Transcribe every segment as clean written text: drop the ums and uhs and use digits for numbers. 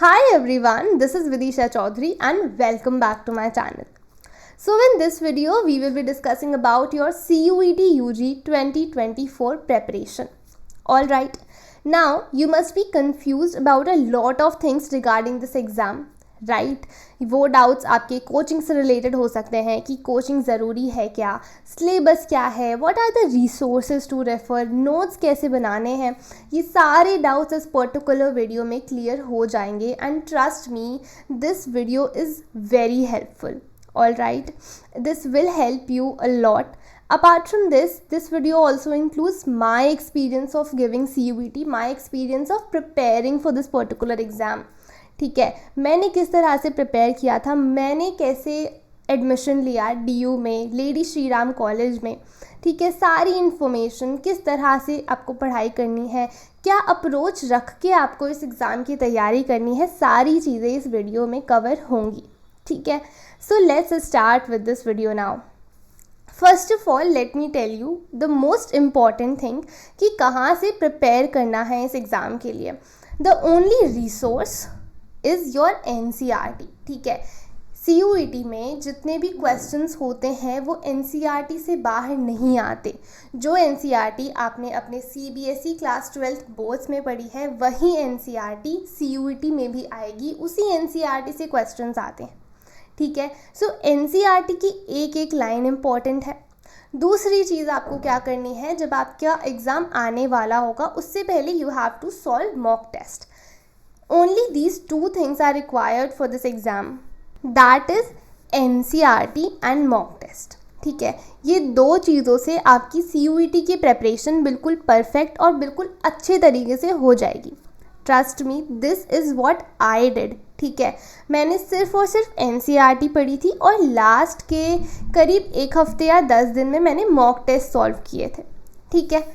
Hi everyone, this is Vidisha Chaudhary and welcome back to my channel. So in this video, we will be discussing about your CUET UG 2024 preparation. Alright, now you must be confused about a lot of things regarding this exam. Right वो doubts आपके coaching से related हो सकते हैं कि coaching ज़रूरी है क्या, सिलेबस क्या है, what are the resources to refer, notes कैसे बनाने हैं, ये सारे डाउट्स इस पर्टिकुलर वीडियो में क्लियर हो जाएंगे. And trust me, this video is very helpful. All right, this will help you a lot. Apart from this, this video also includes my experience of giving CUET, my experience of preparing for this particular exam. ठीक है, मैंने किस तरह से prepare किया था, मैंने कैसे एडमिशन लिया DU में, लेडी श्री राम कॉलेज में. ठीक है, सारी इन्फॉर्मेशन, किस तरह से आपको पढ़ाई करनी है, क्या अप्रोच रख के आपको इस एग्ज़ाम की तैयारी करनी है, सारी चीज़ें इस वीडियो में कवर होंगी. ठीक है, so let's start with this video now. First of all let me tell you the most important thing कि कहाँ से प्रिपेयर करना है इस एग्ज़ाम के लिए. The only resource is your NCERT. ठीक है, CUET में जितने भी क्वेश्चंस होते हैं वो NCERT से बाहर नहीं आते. जो NCERT आपने अपने CBSE क्लास 12 बोर्ड्स में पढ़ी है वही NCERT CUET में भी आएगी, उसी NCERT से क्वेश्चंस आते हैं. ठीक है, सो NCERT की एक एक लाइन इम्पॉर्टेंट है. दूसरी चीज़ आपको क्या करनी है, जब आपका एग्ज़ाम आने वाला होगा उससे पहले you have to solve mock test. Only these two things are required for this exam, that is NCERT and mock test. ठीक है, ये दो चीज़ों से आपकी CUET की प्रेपरेशन बिल्कुल परफेक्ट और बिल्कुल अच्छे तरीके से हो जाएगी. Trust me, this is what I did. ठीक है, मैंने सिर्फ और सिर्फ NCERT पढ़ी थी और लास्ट के करीब एक हफ्ते या 10 दिन में मैंने मॉक टेस्ट सॉल्व किए थे. ठीक है,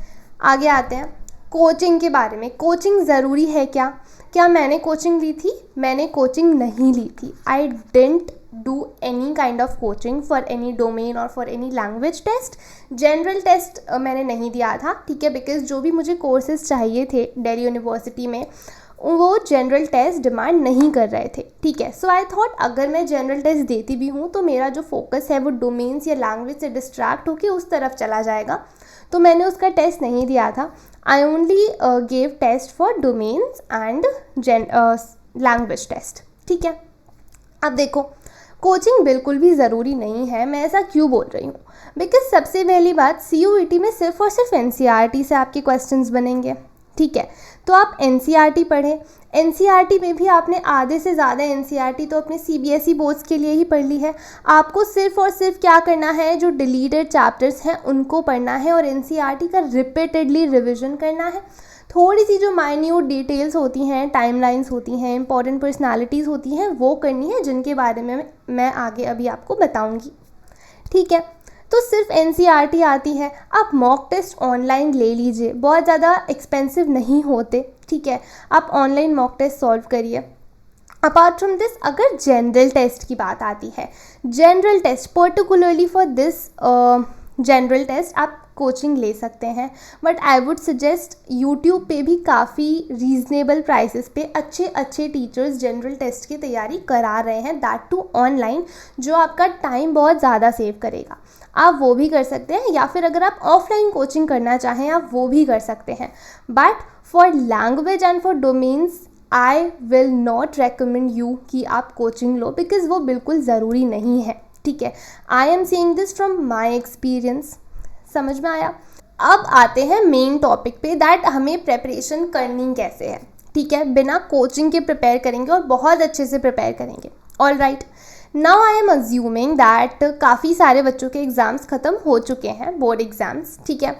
आगे आते हैं कोचिंग के बारे में. कोचिंग ज़रूरी है क्या? क्या मैंने कोचिंग ली थी? मैंने कोचिंग नहीं ली थी. I didn't do any kind of coaching for any domain और for any language test. General test मैंने नहीं दिया था. ठीक है, बिकॉज जो भी मुझे कोर्सेज चाहिए थे दिल्ली यूनिवर्सिटी में वो जनरल टेस्ट डिमांड नहीं कर रहे थे. ठीक है, सो आई थॉट अगर मैं जनरल टेस्ट देती भी हूँ तो मेरा जो फोकस है वो डोमेन्स या लैंग्वेज से डिस्ट्रैक्ट होकर उस तरफ चला जाएगा, तो मैंने उसका टेस्ट नहीं दिया था. I only gave test for domains and language test. ठीक है, अब देखो कोचिंग बिल्कुल भी ज़रूरी नहीं है. मैं ऐसा क्यों बोल रही हूँ? बिकॉज सबसे पहली बात, CUET में सिर्फ और सिर्फ NCERT से आपके क्वेश्चंस बनेंगे. ठीक है, तो आप NCERT पढ़ें. NCERT में भी आपने आधे से ज़्यादा NCERT तो अपने CBSE बोर्ड्स के लिए ही पढ़ ली है. आपको सिर्फ और सिर्फ क्या करना है, जो डिलीटेड चैप्टर्स हैं उनको पढ़ना है और NCERT का रिपीटेडली रिविज़न करना है. थोड़ी सी जो माइन्यूट डिटेल्स होती हैं, टाइमलाइंस होती हैं, इंपॉर्टेंट पर्सनालिटीज़ होती हैं, वो करनी है, जिनके बारे में मैं आगे अभी आपको बताऊँगी. ठीक है, तो सिर्फ NCERT आती है. आप मॉक टेस्ट ऑनलाइन ले लीजिए, बहुत ज़्यादा एक्सपेंसिव नहीं होते. ठीक है, आप ऑनलाइन मॉक टेस्ट सॉल्व करिए. अपार्ट फ्रॉम दिस, अगर जनरल टेस्ट की बात आती है, general test particularly for this general test आप कोचिंग ले सकते हैं. But I would suggest YouTube पे भी काफ़ी रीज़नेबल प्राइसेस पे अच्छे अच्छे टीचर्स जनरल टेस्ट की तैयारी करा रहे हैं, दैट टू ऑनलाइन, जो आपका टाइम बहुत ज़्यादा सेव करेगा. आप वो भी कर सकते हैं, या फिर अगर आप ऑफलाइन कोचिंग करना चाहें आप वो भी कर सकते हैं. But for language and for domains I will not recommend you कि आप कोचिंग लो, बिकॉज वो बिल्कुल ज़रूरी नहीं है. ठीक है, I am seeing this from my experience. समझ में आया? अब आते हैं मेन टॉपिक पे, दैट हमें प्रेपरेशन करनी कैसे है. ठीक है, बिना कोचिंग के प्रिपेयर करेंगे और बहुत अच्छे से प्रिपेयर करेंगे. All right, now I am assuming that काफ़ी सारे बच्चों के एग्ज़ाम्स ख़त्म हो चुके हैं, बोर्ड एग्ज़ाम्स. ठीक है,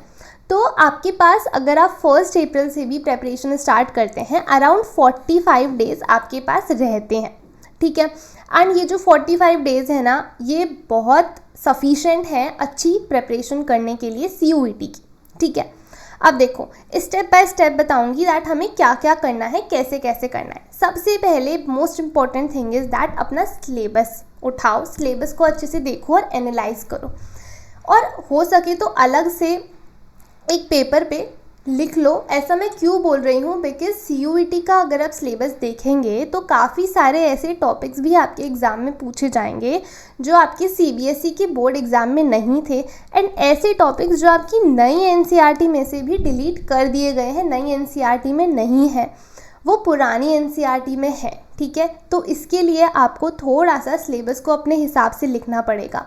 तो आपके पास अगर आप 1 अप्रैल से भी प्रेपरेशन स्टार्ट करते हैं, अराउंड 45 डेज़ आपके पास रहते हैं. ठीक है, एंड ये जो 45 डेज़ है ना, ये बहुत सफिशेंट है अच्छी प्रेपरेशन करने के लिए CUET की. ठीक है, अब देखो स्टेप बाय स्टेप बताऊंगी दैट हमें क्या क्या करना है, कैसे कैसे करना है. सबसे पहले most important thing is that अपना सिलेबस उठाओ, सिलेबस को अच्छे से देखो और एनालाइज करो, और हो सके तो अलग से एक पेपर पे लिख लो। ऐसा मैं क्यों बोल रही हूँ, बिकॉज CUET का अगर आप सिलेबस देखेंगे तो काफ़ी सारे ऐसे टॉपिक्स भी आपके एग्ज़ाम में पूछे जाएंगे जो आपके CBSE के बोर्ड एग्ज़ाम में नहीं थे, एंड ऐसे टॉपिक्स जो आपकी नई NCERT में से भी डिलीट कर दिए गए हैं, नई NCERT में नहीं है, वो पुरानी NCERT में है। ठीक है, तो इसके लिए आपको थोड़ा सा सिलेबस को अपने हिसाब से लिखना पड़ेगा।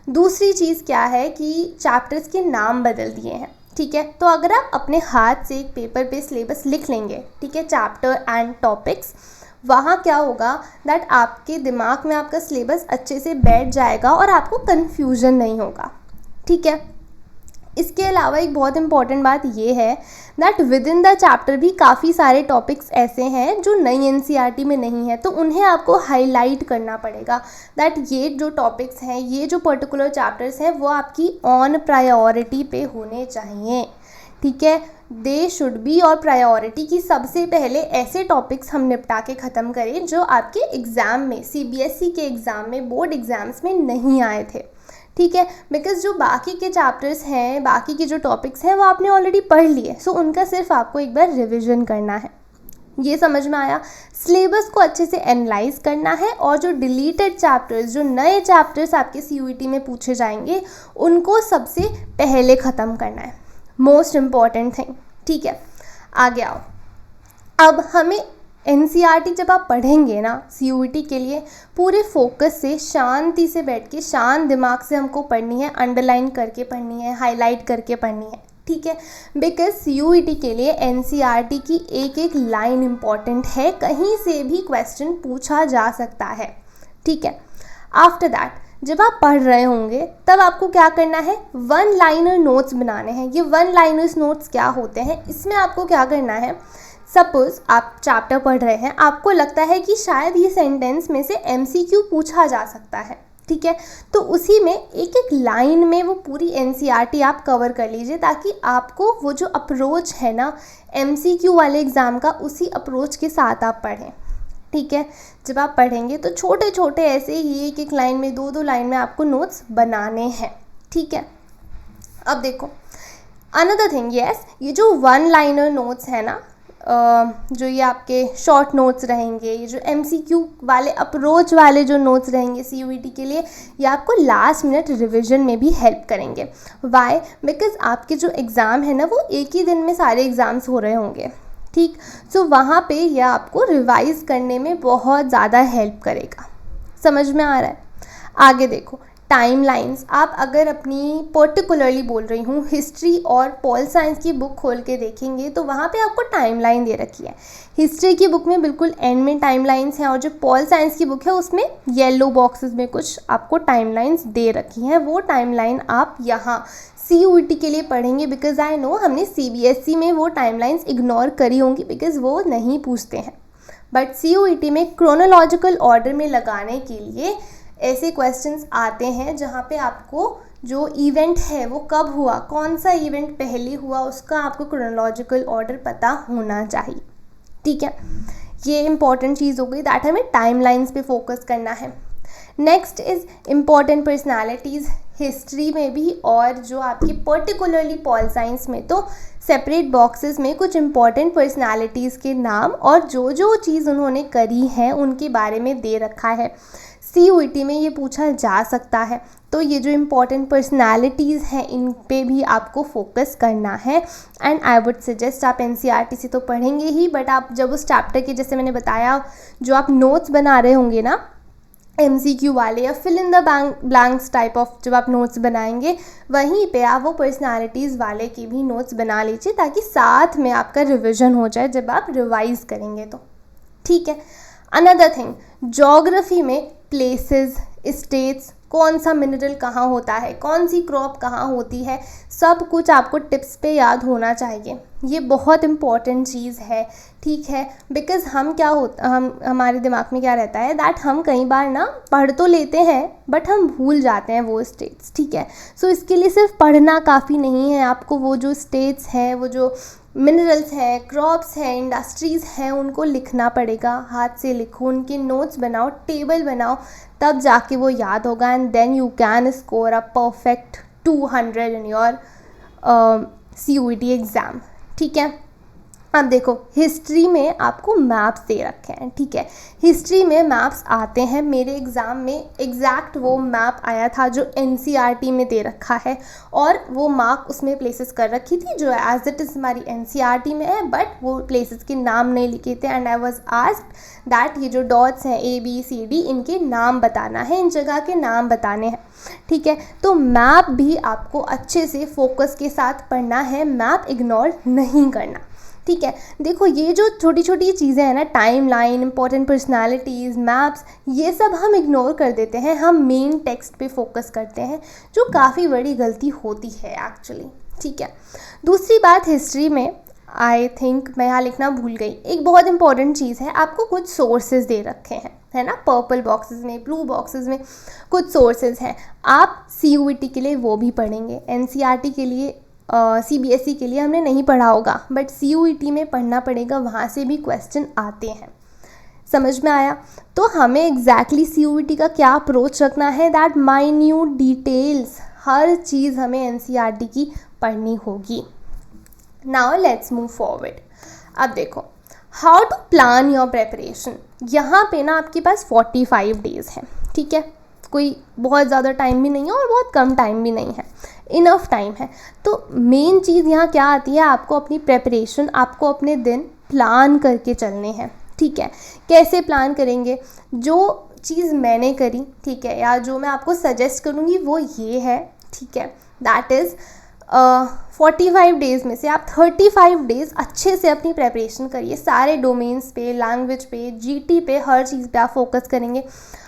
दूसरी चीज़ क्या है कि चैप्टर्स के नाम बदल दिए हैं। ठीक है, तो अगर आप अपने हाथ से एक पेपर पे सिलेबस लिख लेंगे, ठीक है, चैप्टर एंड टॉपिक्स, वहाँ क्या होगा दैट आपके दिमाग में आपका सिलेबस अच्छे से बैठ जाएगा और आपको कन्फ्यूजन नहीं होगा। ठीक है, इसके अलावा एक बहुत इंपॉर्टेंट बात ये है that with in the chapter भी काफ़ी सारे टॉपिक्स ऐसे हैं जो नई NCERT में नहीं है, तो उन्हें आपको हाईलाइट करना पड़ेगा दैट ये जो टॉपिक्स हैं, ये जो पर्टिकुलर चैप्टर्स हैं, वो आपकी ऑन प्रायोरिटी पे होने चाहिए। ठीक है, दे शुड बी और प्रायोरिटी की सबसे पहले ऐसे टॉपिक्स हम निपटा के ख़त्म करें जो आपके एग्ज़ाम में, CBSE के एग्ज़ाम में, बोर्ड एग्ज़ाम्स में नहीं आए थे। ठीक है, बिकॉज जो बाकी के चैप्टर्स हैं, बाकी के जो टॉपिक्स हैं, वो आपने ऑलरेडी पढ़ लिए, सो उनका सिर्फ आपको एक बार रिविज़न करना है। ये समझ में आया? सिलेबस को अच्छे से एनालाइज करना है और जो डिलीटेड चैप्टर्स, जो नए चैप्टर्स आपके CUET में पूछे जाएंगे, उनको सबसे पहले ख़त्म करना है। Most important thing. ठीक है, आगे आओ। अब हमें NCERT जब आप पढ़ेंगे ना CUET के लिए, पूरे फोकस से, शांति से बैठ के, शांत दिमाग से हमको पढ़नी है, अंडरलाइन करके पढ़नी है, हाईलाइट करके पढ़नी है। ठीक है, बिकॉज CUET के लिए NCERT की एक एक लाइन इम्पॉर्टेंट है, कहीं से भी क्वेश्चन पूछा जा सकता है। ठीक है, आफ्टर दैट जब आप पढ़ रहे होंगे तब आपको क्या करना है, वन लाइनर नोट्स बनाने हैं। ये वन लाइनर्स नोट्स क्या होते हैं, इसमें आपको क्या करना है, सपोज़ आप चैप्टर पढ़ रहे हैं, आपको लगता है कि शायद ये सेंटेंस में से MCQ पूछा जा सकता है। ठीक है, तो उसी में एक एक लाइन में वो पूरी NCERT आप कवर कर लीजिए, ताकि आपको वो जो अप्रोच है ना MCQ वाले एग्ज़ाम का, उसी अप्रोच के साथ आप पढ़ें। ठीक है, जब आप पढ़ेंगे तो छोटे छोटे ऐसे ही एक एक लाइन में, दो दो लाइन में आपको नोट्स बनाने हैं। ठीक है, अब देखो अनदर थिंग, यस, ये जो वन लाइनर नोट्स है ना, जो ये आपके शॉर्ट नोट्स रहेंगे, ये जो MCQ वाले अप्रोच वाले जो नोट्स रहेंगे CUET के लिए, ये आपको लास्ट मिनट रिवीजन में भी हेल्प करेंगे। वाई? बिकॉज आपके जो एग्ज़ाम है ना, वो एक ही दिन में सारे एग्ज़ाम्स हो रहे होंगे। ठीक, सो वहाँ पे यह आपको रिवाइज़ करने में बहुत ज़्यादा हेल्प करेगा। समझ में आ रहा है? आगे देखो, टाइमलाइंस। आप अगर अपनी पर्टिकुलरली बोल रही हूँ हिस्ट्री और पॉल साइंस की बुक खोल के देखेंगे तो वहाँ पे आपको टाइमलाइन दे रखी है। हिस्ट्री की बुक में बिल्कुल एंड में टाइमलाइंस हैं, और जो पॉल साइंस की बुक है उसमें येलो बॉक्सेस में कुछ आपको टाइमलाइंस दे रखी हैं। वो टाइमलाइन आप यहाँ CUET के लिए पढ़ेंगे, बिकॉज आई नो हमने CBSE में वो टाइमलाइंस इग्नोर करी होंगी, बिकॉज वो नहीं पूछते हैं। बट CUET में क्रोनोलॉजिकल ऑर्डर में लगाने के लिए ऐसे क्वेश्चंस आते हैं जहाँ पे आपको जो इवेंट है वो कब हुआ, कौन सा इवेंट पहले हुआ, उसका आपको क्रोनोलॉजिकल ऑर्डर पता होना चाहिए। ठीक है, ये इंपॉर्टेंट चीज़ हो गई, दैट हमें टाइमलाइंस पे फोकस करना है। Next is important personalities, history में भी और जो आपकी पर्टिकुलरली पॉल साइंस में, तो सेपरेट बॉक्सेस में कुछ इम्पॉर्टेंट पर्सनालिटीज़ के नाम और जो जो चीज़ उन्होंने करी है उनके बारे में दे रखा है। CUET में ये पूछा जा सकता है, तो ये जो इम्पॉर्टेंट पर्सनालिटीज़ हैं इन पे भी आपको फोकस करना है। एंड आई वुड सजेस्ट आप NCERT से तो पढ़ेंगे ही, बट आप जब उस चैप्टर के, जैसे मैंने बताया, जो आप नोट्स बना रहे होंगे ना MCQ वाले या fill in the blanks type of जब आप नोट्स बनाएंगे, वहीं पे आप वो पर्सनालिटीज़ वाले की भी नोट्स बना लीजिए, ताकि साथ में आपका रिविज़न हो जाए जब आप रिवाइज़ करेंगे तो। ठीक है, अनदर थिंग, ज्योग्राफी में प्लेसेस, स्टेट्स, कौन सा मिनरल कहाँ होता है, कौन सी क्रॉप कहाँ होती है, सब कुछ आपको टिप्स पे याद होना चाहिए। ये बहुत इम्पॉर्टेंट चीज़ है। ठीक है, बिकॉज़ हम क्या होता, हमारे दिमाग में क्या रहता है दैट हम कई बार ना पढ़ तो लेते हैं बट हम भूल जाते हैं वो स्टेट्स। ठीक है, सो इसके लिए सिर्फ पढ़ना काफ़ी नहीं है, आपको वो जो स्टेट्स हैं, वो जो मिनरल्स हैं, क्रॉप्स हैं, इंडस्ट्रीज़ हैं, उनको लिखना पड़ेगा। हाथ से लिखो, उनके नोट्स बनाओ, टेबल बनाओ, तब जाके वो याद होगा, and then you can score a perfect 200 in your CUET exam. ठीक है। अब देखो हिस्ट्री में आपको मैप्स दे रखे हैं, ठीक है। हिस्ट्री में मैप्स आते हैं, मेरे एग्ज़ाम में एग्जैक्ट वो मैप आया था जो एनसीईआरटी में दे रखा है, और वो मार्क उसमें प्लेसेस कर रखी थी जो एज इट इज़ हमारी एनसीईआरटी में है, बट वो प्लेसेस के नाम नहीं लिखे थे। And I was asked that ये जो डॉट्स हैं ABCD इनके नाम बताना है, इन जगह के नाम बताने हैं, ठीक है। तो मैप भी आपको अच्छे से फोकस के साथ पढ़ना है, मैप इग्नोर नहीं करना, ठीक है। देखो ये जो छोटी छोटी चीज़ें हैं ना, time line, important personalities, maps, ये सब हम इग्नोर कर देते हैं, हम मेन टेक्स्ट पे फोकस करते हैं, जो काफ़ी बड़ी गलती होती है एक्चुअली, ठीक है। दूसरी बात, हिस्ट्री में आई थिंक मैं यहाँ लिखना भूल गई, एक बहुत इंपॉर्टेंट चीज़ है, आपको कुछ सोर्सेज दे रखे हैं, है ना, पर्पल बॉक्सेस में, ब्लू बॉक्सेस में कुछ सोर्सेज हैं। आप CUET के लिए वो भी पढ़ेंगे, NCERT के लिए CBSE के लिए हमने नहीं पढ़ा होगा, बट CUET में पढ़ना पड़ेगा, वहाँ से भी क्वेश्चन आते हैं। समझ में आया? तो हमें एग्जैक्टली CUET का क्या अप्रोच रखना है, दैट माइन्यूट डिटेल्स, हर चीज़ हमें NCERT की पढ़नी होगी। Now let's move forward. अब देखो how to plan your preparation. यहाँ पे ना आपके पास 45 डेज़ हैं, ठीक है, कोई बहुत ज़्यादा टाइम भी नहीं है और बहुत कम टाइम भी नहीं है, इनफ टाइम है। तो मेन चीज़ यहाँ क्या आती है, आपको अपनी प्रेपरेशन, आपको अपने दिन प्लान करके चलने हैं, ठीक है। कैसे प्लान करेंगे? जो चीज़ मैंने करी, ठीक है, या जो मैं आपको सजेस्ट करूँगी वो ये है, ठीक है, दैट इज़ 45 डेज़ में से आप 35 डेज़ अच्छे से अपनी प्रेपरेशन करिए, सारे डोमेन्स पे, लैंग्वेज पे, GT पे, हर चीज़ पे आप फोकस करेंगे।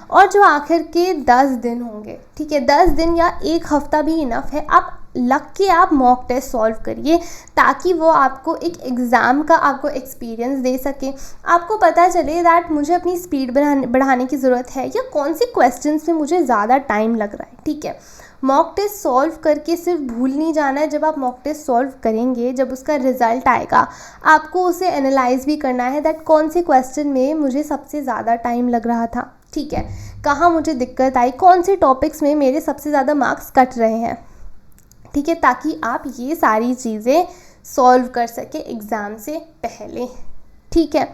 और जो आखिर के 10 दिन होंगे, ठीक है, 10 दिन या एक हफ्ता भी इनफ है, आप लग के आप मॉक टेस्ट सॉल्व करिए, ताकि वो आपको एक एग्ज़ाम का आपको एक्सपीरियंस दे सके, आपको पता चले दैट मुझे अपनी स्पीड बढ़ाने की ज़रूरत है, या कौन से क्वेश्चंस में मुझे ज़्यादा टाइम लग रहा है, ठीक है। मॉक टेस्ट सॉल्व करके सिर्फ भूल नहीं जाना है, जब आप मॉक टेस्ट सॉल्व करेंगे, जब उसका रिज़ल्ट आएगा, आपको उसे एनालाइज भी करना है दैट कौन से क्वेश्चन में मुझे सबसे ज़्यादा टाइम लग रहा था, ठीक है, कहाँ मुझे दिक्कत आई, कौन से टॉपिक्स में मेरे सबसे ज़्यादा मार्क्स कट रहे हैं, ठीक है, ताकि आप ये सारी चीज़ें सॉल्व कर सके एग्ज़ाम से पहले, ठीक है।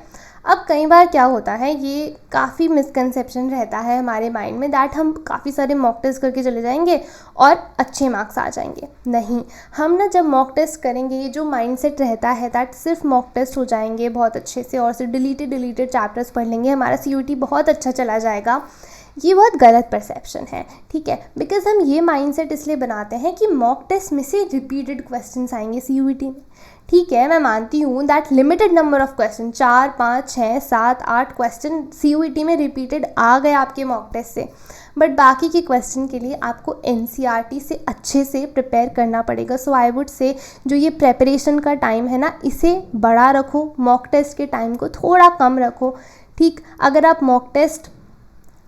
अब कई बार क्या होता है, ये काफ़ी मिसकंसेप्शन रहता है हमारे माइंड में, दैट हम काफ़ी सारे मॉक टेस्ट करके चले जाएंगे और अच्छे मार्क्स आ जाएंगे। नहीं, हम ना जब मॉक टेस्ट करेंगे, ये जो माइंडसेट रहता है दैट सिर्फ मॉक टेस्ट हो जाएंगे बहुत अच्छे से और सिर्फ डिलीटेड चैप्टर्स पढ़ लेंगे, हमारा CUET बहुत अच्छा चला जाएगा, ये बहुत गलत परसेप्शन है, ठीक है। बिकॉज हम ये माइंडसेट इसलिए बनाते हैं कि मॉक टेस्ट में से रिपीटेड क्वेश्चंस आएंगे CUET में, ठीक है। मैं मानती हूँ that limited number of question, 4, 5, 6, 7, 8 question CUET में रिपीटेड आ गए आपके मॉक टेस्ट से, बट बाकी के क्वेश्चन के लिए आपको NCERT से अच्छे से प्रिपेयर करना पड़ेगा। सो आई वुड से जो ये प्रेपरेशन का टाइम है ना, इसे बड़ा रखो, मॉक टेस्ट के टाइम को थोड़ा कम रखो, ठीक। अगर आप मॉक टेस्ट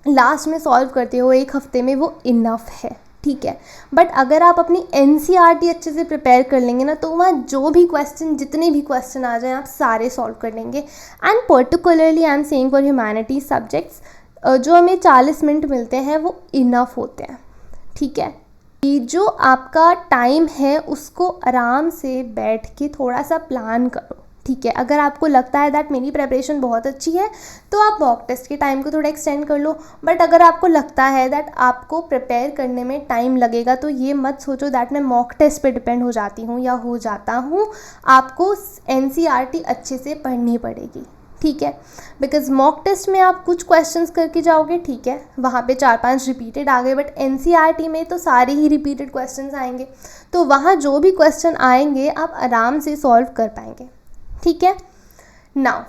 लास्ट में सॉल्व करते हो एक हफ्ते में, वो इनफ है, ठीक है। बट अगर आप अपनी NCERT अच्छे से प्रिपेयर कर लेंगे ना, तो वहाँ जो भी क्वेश्चन, जितने भी क्वेश्चन आ जाएं, आप सारे सॉल्व कर लेंगे। And particularly I am saying for humanities subjects, जो हमें 40 मिनट मिलते हैं वो इनफ होते हैं, ठीक है। कि जो आपका टाइम है उसको आराम से बैठ के थोड़ा सा प्लान करो, ठीक है। अगर आपको लगता है दैट मेरी प्रेपरेशन बहुत अच्छी है, तो आप मॉक टेस्ट के टाइम को थोड़ा एक्सटेंड कर लो, बट अगर आपको लगता है दैट आपको प्रिपेयर करने में टाइम लगेगा, तो ये मत सोचो दैट मैं मॉक टेस्ट पे डिपेंड हो जाती हूँ या हो जाता हूँ, आपको NCERT अच्छे से पढ़नी पड़ेगी, ठीक है। बिकॉज मॉक टेस्ट में आप कुछ क्वेश्चंस करके जाओगे, ठीक है, वहाँ पे 4-5 रिपीटेड आ गए, बट NCERT में तो सारे ही रिपीटेड क्वेश्चंस आएंगे, तो वहाँ जो भी क्वेश्चन आएंगे आप आराम से सॉल्व कर पाएंगे, ठीक है। नाउ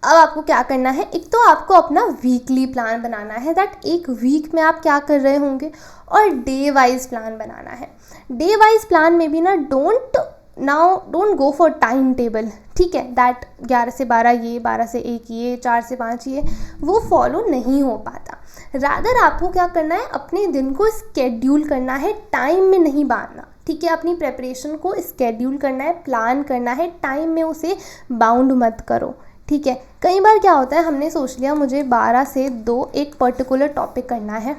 अब आपको क्या करना है, एक तो आपको अपना वीकली प्लान बनाना है, दैट एक वीक में आप क्या कर रहे होंगे, और डे वाइज प्लान बनाना है। डे वाइज प्लान में भी ना don't go for time table, ठीक है, दैट 11 से 12 ये, 12 से 1 ये, 4 से 5 ये, वो फॉलो नहीं हो पाता। रादर आपको क्या करना है, अपने दिन को स्केड्यूल करना है, टाइम में नहीं बांधना, ठीक है। अपनी प्रेपरेशन को स्केड्यूल करना है, प्लान करना है, टाइम में उसे बाउंड मत करो, ठीक है। कई बार क्या होता है, हमने सोच लिया मुझे 12 से 2 एक पर्टिकुलर टॉपिक करना है,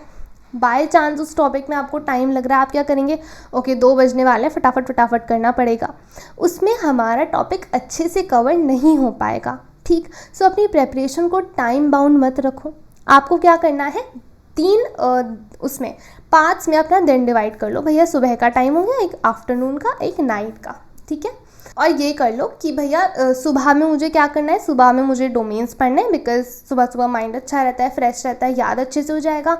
बाय चांस उस टॉपिक में आपको टाइम लग रहा है, आप क्या करेंगे, ओके 2 बजने वाले हैं, फटाफट करना पड़ेगा, उसमें हमारा टॉपिक अच्छे से कवर नहीं हो पाएगा। ठीक, सो अपनी प्रेपरेशन को टाइम बाउंड मत रखो। आपको क्या करना है, 3 पार्ट्स में अपना दिन डिवाइड कर लो। भैया सुबह का टाइम हो गया, एक आफ्टरनून का, एक नाइट का, ठीक है। और ये कर लो कि भैया सुबह में मुझे क्या करना है, सुबह में मुझे डोमेन्स पढ़ने हैं, बिकॉज सुबह सुबह माइंड अच्छा रहता है, फ्रेश रहता है, याद अच्छे से हो जाएगा।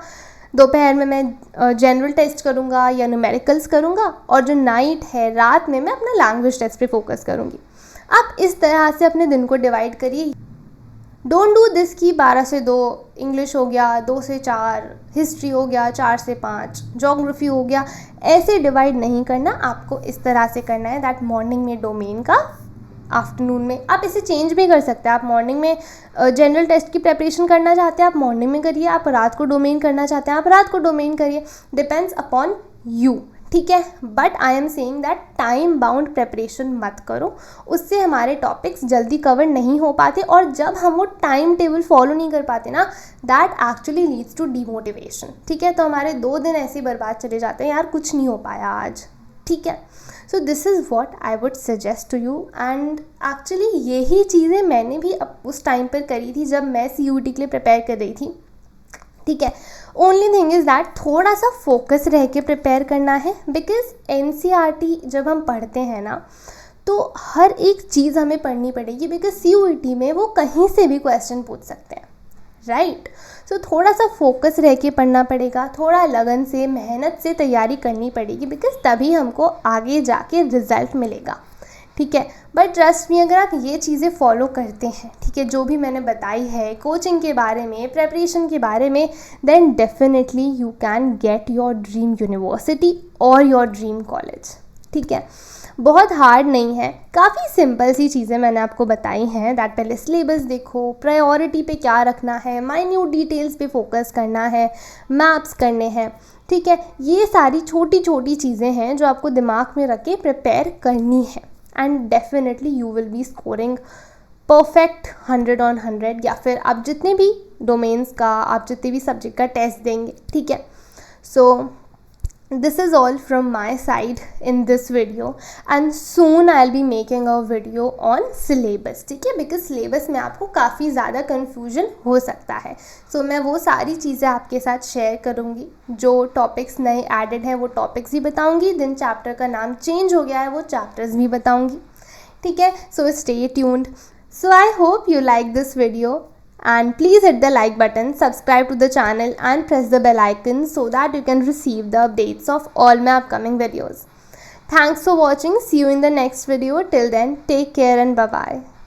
दोपहर में मैं जनरल टेस्ट करूँगा या न्यूमेरिकल्स करूँगा, और जो नाइट है, रात में मैं अपना लैंग्वेज टेस्ट पे फोकस करूँगी। आप इस तरह से अपने दिन को डिवाइड करिए। डोंट डू दिस कि 12 से 2 इंग्लिश हो गया, 2 से 4 हिस्ट्री हो गया, 4 से 5 ज्योग्राफी हो गया। ऐसे डिवाइड नहीं करना, आपको इस तरह से करना है दैट मॉर्निंग में डोमेन का, आफ्टरनून में आप इसे चेंज भी कर सकते हैं। आप मॉर्निंग में जनरल टेस्ट की प्रेपरेशन करना चाहते हैं, आप मॉर्निंग में करिए। आप रात को डोमेन करना चाहते हैं, आप रात को डोमेन करिए, डिपेंड्स अपॉन यू, ठीक है। But I am saying that time bound preparation मत करो, उससे हमारे टॉपिक्स जल्दी कवर नहीं हो पाते, और जब हम वो टाइम टेबल फॉलो नहीं कर पाते ना, that actually leads to demotivation, ठीक है। तो हमारे 2 दिन ऐसे बर्बाद चले जाते हैं, यार कुछ नहीं हो पाया आज, ठीक है। So this is what I would suggest to you, and actually यही चीज़ें मैंने भी उस टाइम पर करी थी जब मैं CUET के लिए प्रिपेयर कर रही थी, ठीक है। ओनली थिंग इज़ दैट थोड़ा सा फोकस रह के प्रिपेयर करना है, बिकॉज NCERT जब हम पढ़ते हैं ना, तो हर एक चीज़ हमें पढ़नी पड़ेगी, बिकॉज CUET में वो कहीं से भी क्वेश्चन पूछ सकते हैं, राइट। सो थोड़ा सा फोकस रह के पढ़ना पड़ेगा, थोड़ा लगन से, मेहनत से तैयारी करनी पड़ेगी, बिकॉज तभी हमको आगे जाके रिजल्ट मिलेगा, ठीक है। बट ट्रस्ट मी, अगर आप ये चीज़ें फॉलो करते हैं, ठीक है, जो भी मैंने बताई है कोचिंग के बारे में, प्रेपरेशन के बारे में, then definitely you can get your dream university और योर ड्रीम कॉलेज, ठीक है। बहुत हार्ड नहीं है, काफ़ी सिंपल सी चीज़ें मैंने आपको बताई हैं। दैट पहले सिलेबस देखो, प्रायोरिटी पे क्या रखना है, माइन्यूट डिटेल्स पे फोकस करना है, मैप्स करने हैं, ठीक है। ये सारी छोटी छोटी चीज़ें हैं जो आपको दिमाग में रख के प्रिपेयर करनी है, and definitely you will be scoring perfect 100 on 100, या फिर आप जितने भी डोमेन्स का, आप जितने भी सब्जेक्ट का टेस्ट देंगे, ठीक है। सो this is all from my side in this video, and soon I'll be making a video on syllabus, ठीक है, because syllabus में आपको काफ़ी ज़्यादा confusion हो सकता है। so मैं वो सारी चीज़ें आपके साथ शेयर करूँगी, जो टॉपिक्स नए एडेड हैं वो टॉपिक्स भी बताऊँगी, दिन चैप्टर का नाम चेंज हो गया है वो चैप्टर्स भी बताऊँगी, ठीक है। so stay tuned. so I hope you like this video, and please hit the like button, subscribe to the channel and press the bell icon so that you can receive the updates of all my upcoming videos. Thanks for watching. See you in the next video. Till then, take care and bye bye.